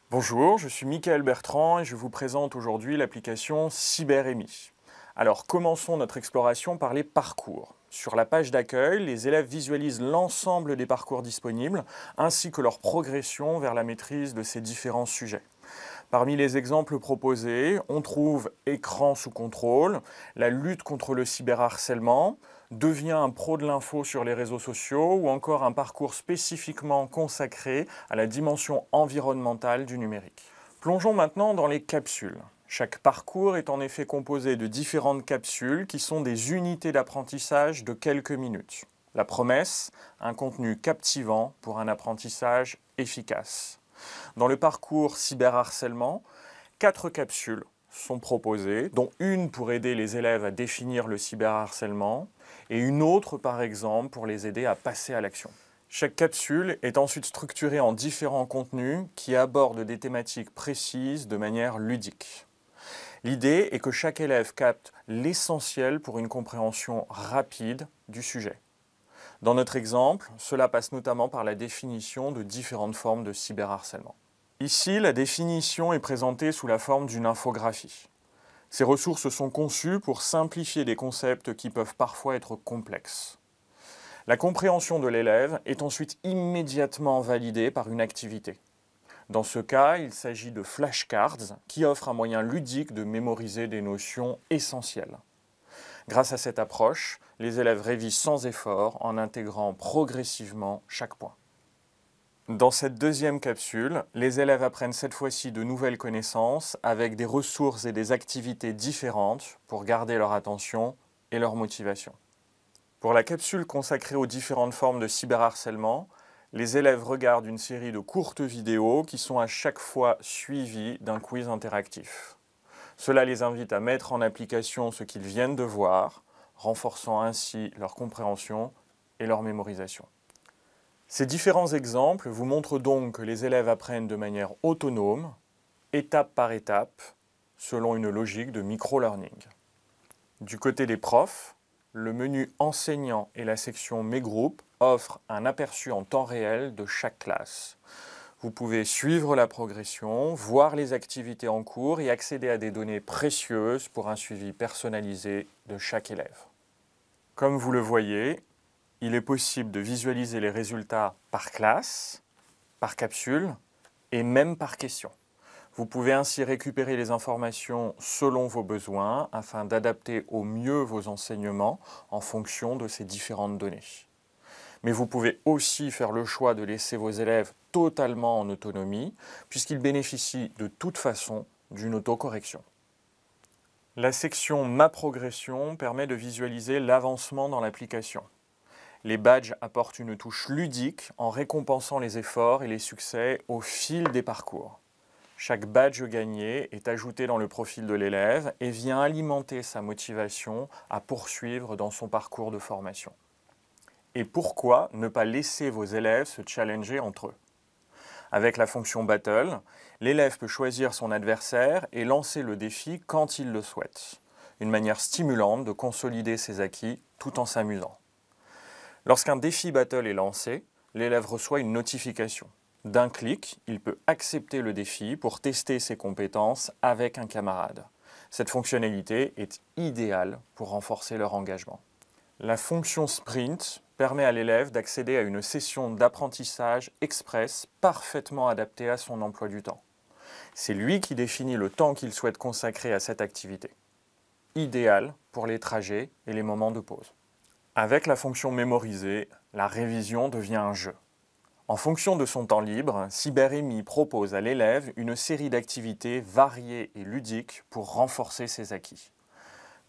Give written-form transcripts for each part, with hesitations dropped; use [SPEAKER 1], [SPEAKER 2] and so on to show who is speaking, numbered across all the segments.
[SPEAKER 1] Bonjour, je suis Mickaël Bertrand et je vous présente aujourd'hui l'application CyberEmi. Alors commençons notre exploration par les parcours. Sur la page d'accueil, les élèves visualisent l'ensemble des parcours disponibles ainsi que leur progression vers la maîtrise de ces différents sujets. Parmi les exemples proposés, on trouve écran sous contrôle, la lutte contre le cyberharcèlement, devient un pro de l'info sur les réseaux sociaux ou encore un parcours spécifiquement consacré à la dimension environnementale du numérique. Plongeons maintenant dans les capsules. Chaque parcours est en effet composé de différentes capsules qui sont des unités d'apprentissage de quelques minutes. La promesse, un contenu captivant pour un apprentissage efficace. Dans le parcours cyberharcèlement, 4 capsules sont proposées, dont une pour aider les élèves à définir le cyberharcèlement et une autre par exemple pour les aider à passer à l'action. Chaque capsule est ensuite structurée en différents contenus qui abordent des thématiques précises de manière ludique. L'idée est que chaque élève capte l'essentiel pour une compréhension rapide du sujet. Dans notre exemple, cela passe notamment par la définition de différentes formes de cyberharcèlement. Ici, la définition est présentée sous la forme d'une infographie. Ces ressources sont conçues pour simplifier des concepts qui peuvent parfois être complexes. La compréhension de l'élève est ensuite immédiatement validée par une activité. Dans ce cas, il s'agit de flashcards qui offrent un moyen ludique de mémoriser des notions essentielles. Grâce à cette approche, les élèves révisent sans effort en intégrant progressivement chaque point. Dans cette deuxième capsule, les élèves apprennent cette fois-ci de nouvelles connaissances avec des ressources et des activités différentes pour garder leur attention et leur motivation. Pour la capsule consacrée aux différentes formes de cyberharcèlement, les élèves regardent une série de courtes vidéos qui sont à chaque fois suivies d'un quiz interactif. Cela les invite à mettre en application ce qu'ils viennent de voir, renforçant ainsi leur compréhension et leur mémorisation. Ces différents exemples vous montrent donc que les élèves apprennent de manière autonome, étape par étape, selon une logique de micro-learning. Du côté des profs, le menu enseignant et la section Mes groupes offrent un aperçu en temps réel de chaque classe. Vous pouvez suivre la progression, voir les activités en cours et accéder à des données précieuses pour un suivi personnalisé de chaque élève. Comme vous le voyez, il est possible de visualiser les résultats par classe, par capsule et même par question. Vous pouvez ainsi récupérer les informations selon vos besoins afin d'adapter au mieux vos enseignements en fonction de ces différentes données. Mais vous pouvez aussi faire le choix de laisser vos élèves totalement en autonomie puisqu'ils bénéficient de toute façon d'une autocorrection. La section Ma progression permet de visualiser l'avancement dans l'application. Les badges apportent une touche ludique en récompensant les efforts et les succès au fil des parcours. Chaque badge gagné est ajouté dans le profil de l'élève et vient alimenter sa motivation à poursuivre dans son parcours de formation. Et pourquoi ne pas laisser vos élèves se challenger entre eux? Avec la fonction Battle, l'élève peut choisir son adversaire et lancer le défi quand il le souhaite. Une manière stimulante de consolider ses acquis tout en s'amusant. Lorsqu'un défi Battle est lancé, l'élève reçoit une notification. D'un clic, il peut accepter le défi pour tester ses compétences avec un camarade. Cette fonctionnalité est idéale pour renforcer leur engagement. La fonction Sprint permet à l'élève d'accéder à une session d'apprentissage express parfaitement adaptée à son emploi du temps. C'est lui qui définit le temps qu'il souhaite consacrer à cette activité. Idéal pour les trajets et les moments de pause. Avec la fonction mémoriser, la révision devient un jeu. En fonction de son temps libre, CyberEmi propose à l'élève une série d'activités variées et ludiques pour renforcer ses acquis.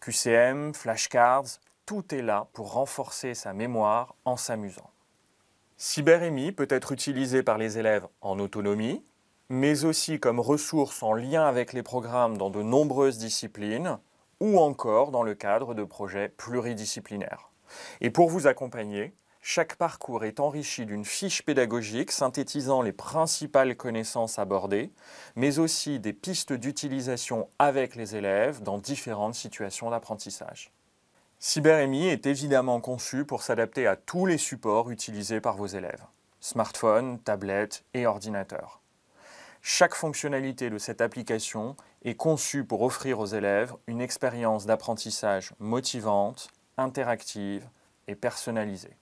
[SPEAKER 1] QCM, flashcards, tout est là pour renforcer sa mémoire en s'amusant. CyberEmi peut être utilisé par les élèves en autonomie, mais aussi comme ressource en lien avec les programmes dans de nombreuses disciplines ou encore dans le cadre de projets pluridisciplinaires. Et pour vous accompagner, chaque parcours est enrichi d'une fiche pédagogique synthétisant les principales connaissances abordées, mais aussi des pistes d'utilisation avec les élèves dans différentes situations d'apprentissage. CyberEmi est évidemment conçu pour s'adapter à tous les supports utilisés par vos élèves, smartphones, tablettes et ordinateurs. Chaque fonctionnalité de cette application est conçue pour offrir aux élèves une expérience d'apprentissage motivante, interactive et personnalisée.